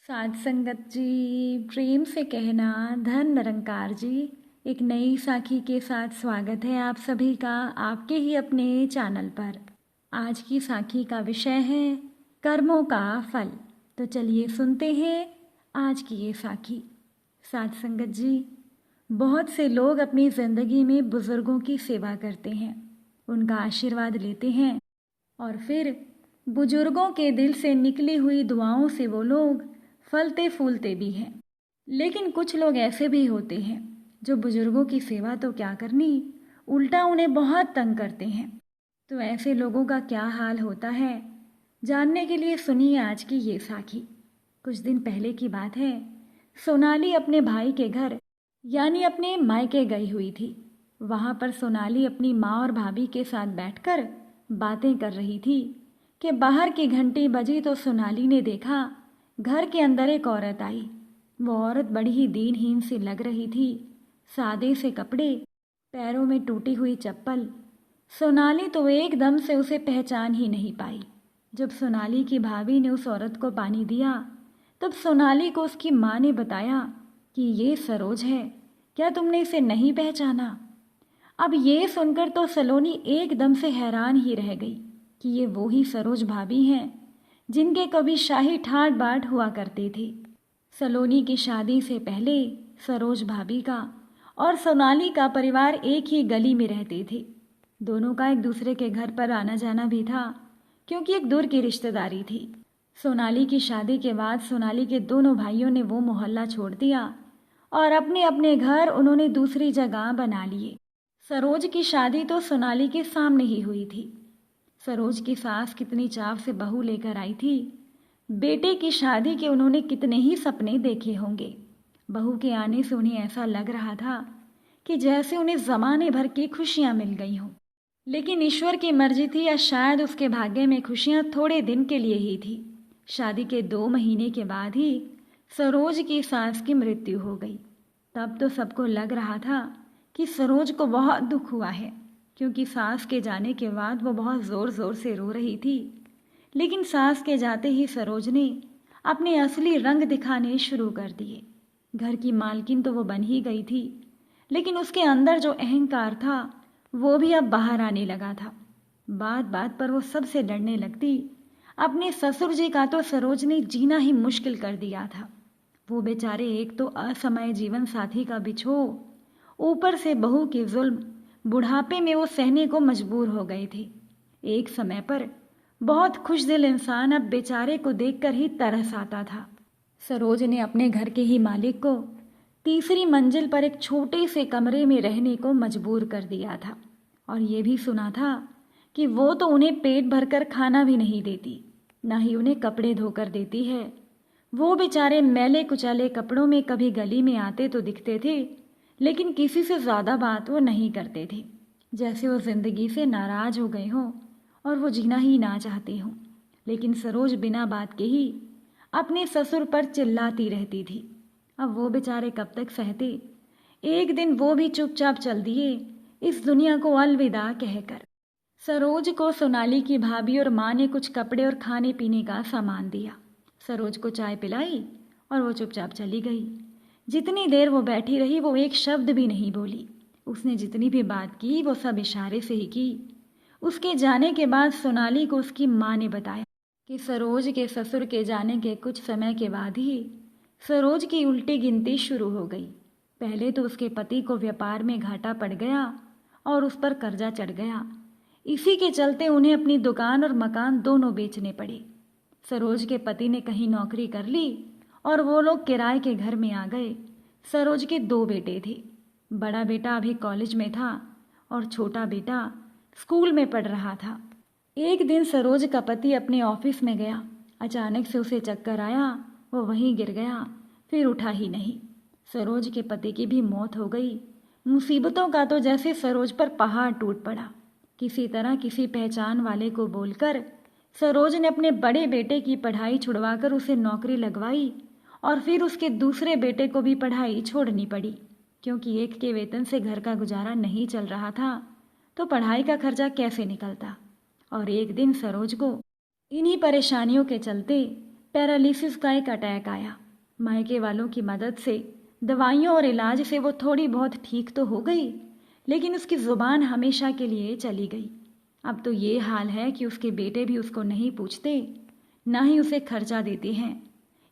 साध संगत जी, प्रेम से कहना धन निरंकार जी। एक नई साखी के साथ स्वागत है आप सभी का आपके ही अपने चैनल पर। आज की साखी का विषय है कर्मों का फल। तो चलिए सुनते हैं आज की ये साखी। साध संगत जी, बहुत से लोग अपनी ज़िंदगी में बुज़ुर्गों की सेवा करते हैं, उनका आशीर्वाद लेते हैं और फिर बुजुर्गों के दिल से निकली हुई दुआओं से वो लोग फलते फूलते भी हैं। लेकिन कुछ लोग ऐसे भी होते हैं जो बुजुर्गों की सेवा तो क्या करनी, उल्टा उन्हें बहुत तंग करते हैं। तो ऐसे लोगों का क्या हाल होता है, जानने के लिए सुनिए आज की ये साखी। कुछ दिन पहले की बात है। सोनाली अपने भाई के घर यानी अपने मायके गई हुई थी। वहाँ पर सोनाली अपनी माँ और भाभी के साथ बैठकर बातें कर रही थी कि बाहर की घंटी बजी तो सोनाली ने देखा घर के अंदर एक औरत आई। वो औरत बड़ी ही दीनहीन सी लग रही थी, सादे से कपड़े, पैरों में टूटी हुई चप्पल। सोनाली तो एकदम से उसे पहचान ही नहीं पाई। जब सोनाली की भाभी ने उस औरत को पानी दिया तब सोनाली को उसकी माँ ने बताया कि ये सरोज है, क्या तुमने इसे नहीं पहचाना? अब ये सुनकर तो सलोनी एकदम से हैरान ही रह गई कि ये वो ही सरोज भाभी हैं जिनके कभी शाही ठाट बाट हुआ करते थे। सलोनी की शादी से पहले सरोज भाभी का और सोनाली का परिवार एक ही गली में रहते थे। दोनों का एक दूसरे के घर पर आना जाना भी था, क्योंकि एक दूर की रिश्तेदारी थी। सोनाली की शादी के बाद सोनाली के दोनों भाइयों ने वो मोहल्ला छोड़ दिया और अपने अपने घर उन्होंने दूसरी जगह बना लिए। सरोज की शादी तो सोनाली के सामने ही हुई थी। सरोज की सास कितनी चाव से बहू लेकर आई थी। बेटे की शादी के उन्होंने कितने ही सपने देखे होंगे। बहू के आने से उन्हें ऐसा लग रहा था कि जैसे उन्हें ज़माने भर की खुशियां मिल गई हों। लेकिन ईश्वर की मर्जी थी या शायद उसके भाग्य में खुशियां थोड़े दिन के लिए ही थी। शादी के 2 महीने के बाद ही सरोज की सास की मृत्यु हो गई। तब तो सबको लग रहा था कि सरोज को बहुत दुख हुआ है, क्योंकि सास के जाने के बाद वो बहुत ज़ोर ज़ोर से रो रही थी। लेकिन सास के जाते ही सरोज ने अपने असली रंग दिखाने शुरू कर दिए। घर की मालकिन तो वो बन ही गई थी, लेकिन उसके अंदर जो अहंकार था वो भी अब बाहर आने लगा था। बात बात पर वो सबसे डरने लगती। अपने ससुर जी का तो सरोज ने जीना ही मुश्किल कर दिया था। वो बेचारे एक तो असमय जीवन साथी का बिछोह, ऊपर से बहू के जुल्म, बुढ़ापे में वो सहने को मजबूर हो गए थे। एक समय पर बहुत खुशदिल इंसान अब बेचारे को देखकर ही तरस आता था। सरोज ने अपने घर के ही मालिक को तीसरी मंजिल पर एक छोटे से कमरे में रहने को मजबूर कर दिया था और ये भी सुना था कि वो तो उन्हें पेट भरकर खाना भी नहीं देती, ना ही उन्हें कपड़े धोकर देती है। वो बेचारे मैले कुचाले कपड़ों में कभी गली में आते तो दिखते थे, लेकिन किसी से ज़्यादा बात वो नहीं करते थे, जैसे वो ज़िंदगी से नाराज़ हो गए हों और वो जीना ही ना चाहते हों। लेकिन सरोज बिना बात के ही अपने ससुर पर चिल्लाती रहती थी। अब वो बेचारे कब तक सहते। एक दिन वो भी चुपचाप चल दिए इस दुनिया को अलविदा कहकर। सरोज को सोनाली की भाभी और माँ ने कुछ कपड़े और खाने पीने का सामान दिया। सरोज को चाय पिलाई और वो चुपचाप चली गई। जितनी देर वो बैठी रही वो एक शब्द भी नहीं बोली। उसने जितनी भी बात की वो सब इशारे से ही की। उसके जाने के बाद सोनाली को उसकी माँ ने बताया कि सरोज के ससुर के जाने के कुछ समय के बाद ही सरोज की उल्टी गिनती शुरू हो गई। पहले तो उसके पति को व्यापार में घाटा पड़ गया और उस पर कर्जा चढ़ गया। इसी के चलते उन्हें अपनी दुकान और मकान दोनों बेचने पड़े। सरोज के पति ने कहीं नौकरी कर ली और वो लोग किराए के घर में आ गए। सरोज के 2 बेटे थे। बड़ा बेटा अभी कॉलेज में था और छोटा बेटा स्कूल में पढ़ रहा था। एक दिन सरोज का पति अपने ऑफिस में गया। अचानक से उसे चक्कर आया, वो वहीं गिर गया, फिर उठा ही नहीं। सरोज के पति की भी मौत हो गई। मुसीबतों का तो जैसे सरोज पर पहाड़ टूट पड़ा। किसी तरह किसी पहचान वाले को बोलकर सरोज ने अपने बड़े बेटे की पढ़ाई छुड़वाकर उसे नौकरी लगवाई और फिर उसके दूसरे बेटे को भी पढ़ाई छोड़नी पड़ी, क्योंकि एक के वेतन से घर का गुजारा नहीं चल रहा था तो पढ़ाई का खर्चा कैसे निकलता। और एक दिन सरोज को इन्हीं परेशानियों के चलते पैरालिसिस का एक अटैक आया। मायके वालों की मदद से, दवाइयों और इलाज से वो थोड़ी बहुत ठीक तो हो गई, लेकिन उसकी ज़ुबान हमेशा के लिए चली गई। अब तो ये हाल है कि उसके बेटे भी उसको नहीं पूछते, ना ही उसे खर्चा देते हैं।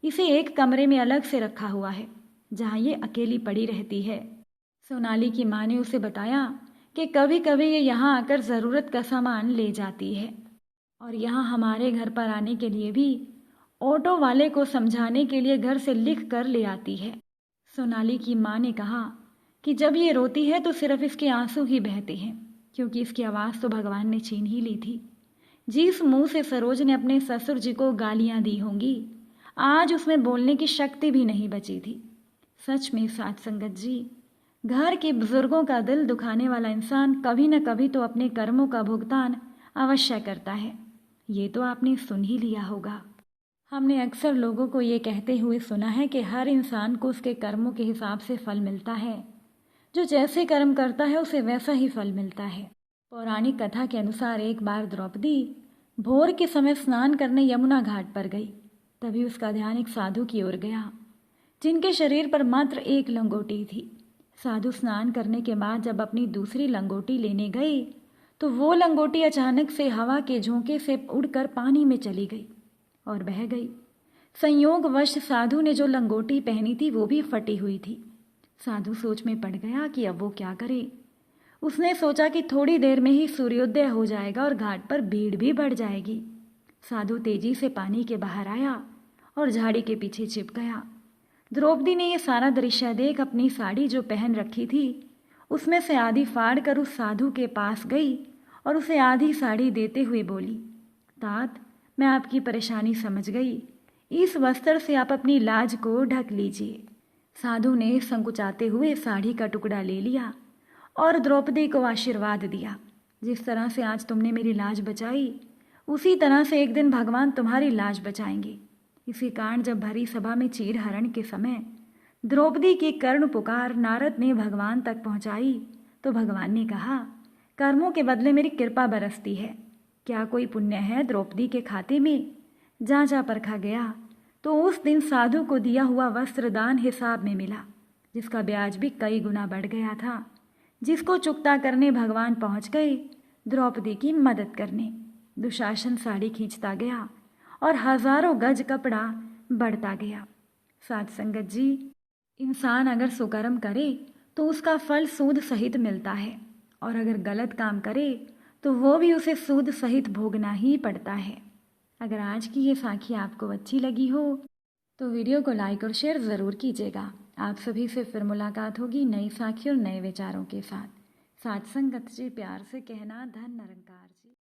इसे एक कमरे में अलग से रखा हुआ है, जहाँ ये अकेली पड़ी रहती है। सोनाली की माँ ने उसे बताया कि कभी कभी ये यहाँ आकर ज़रूरत का सामान ले जाती है, और यहाँ हमारे घर पर आने के लिए भी ऑटो वाले को समझाने के लिए घर से लिख कर ले आती है। सोनाली की माँ ने कहा कि जब ये रोती है तो सिर्फ इसके आंसू ही बहते हैं, क्योंकि इसकी आवाज़ तो भगवान ने छीन ही ली थी। जिस मुंह से सरोज ने अपने ससुर जी को गालियां दी होंगी, आज उसमें बोलने की शक्ति भी नहीं बची थी। सच में साथ संगत जी, घर के बुजुर्गों का दिल दुखाने वाला इंसान कभी न कभी तो अपने कर्मों का भुगतान अवश्य करता है। ये तो आपने सुन ही लिया होगा। हमने अक्सर लोगों को ये कहते हुए सुना है कि हर इंसान को उसके कर्मों के हिसाब से फल मिलता है। जो जैसे कर्म करता है उसे वैसा ही फल मिलता है। पौराणिक कथा के अनुसार एक बार द्रौपदी भोर के समय स्नान करने यमुना घाट पर गई। तभी उसका ध्यान एक साधु की ओर गया, जिनके शरीर पर मात्र एक लंगोटी थी। साधु स्नान करने के बाद जब अपनी दूसरी लंगोटी लेने गई तो वो लंगोटी अचानक से हवा के झोंके से उड़कर पानी में चली गई और बह गई। संयोगवश साधु ने जो लंगोटी पहनी थी वो भी फटी हुई थी। साधु सोच में पड़ गया कि अब वो क्या करे। उसने सोचा कि थोड़ी देर में ही सूर्योदय हो जाएगा और घाट पर भीड़ भी बढ़ जाएगी। साधु तेजी से पानी के बाहर आया और झाड़ी के पीछे छिप गया। द्रौपदी ने यह सारा दृश्य देख अपनी साड़ी जो पहन रखी थी उसमें से आधी फाड़ कर उस साधु के पास गई और उसे आधी साड़ी देते हुए बोली, तात, मैं आपकी परेशानी समझ गई। इस वस्त्र से आप अपनी लाज को ढक लीजिए। साधु ने संकुचाते हुए साड़ी का टुकड़ा ले लिया और द्रौपदी को आशीर्वाद दिया, जिस तरह से आज तुमने मेरी लाज बचाई उसी तरह से एक दिन भगवान तुम्हारी लाज बचाएंगे। इसी कारण जब भरी सभा में चीर हरण के समय द्रौपदी की कर्ण पुकार नारद ने भगवान तक पहुंचाई तो भगवान ने कहा, कर्मों के बदले मेरी कृपा बरसती है। क्या कोई पुण्य है द्रौपदी के खाते में? जांचा परखा गया तो उस दिन साधु को दिया हुआ वस्त्र दान हिसाब में मिला, जिसका ब्याज भी कई गुना बढ़ गया था, जिसको चुकता करने भगवान पहुंच गए द्रौपदी की मदद करने। दुशासन साड़ी खींचता गया और हजारों गज कपड़ा बढ़ता गया। साथ संगत जी, इंसान अगर सुकर्म करे तो उसका फल सूद सहित मिलता है, और अगर गलत काम करे तो वो भी उसे सूद सहित भोगना ही पड़ता है। अगर आज की ये साखी आपको अच्छी लगी हो तो वीडियो को लाइक और शेयर ज़रूर कीजिएगा। आप सभी से फिर मुलाकात होगी नई साखी और नए विचारों के साथ। साथ संगत जी, प्यार से कहना, धन निरंकार जी।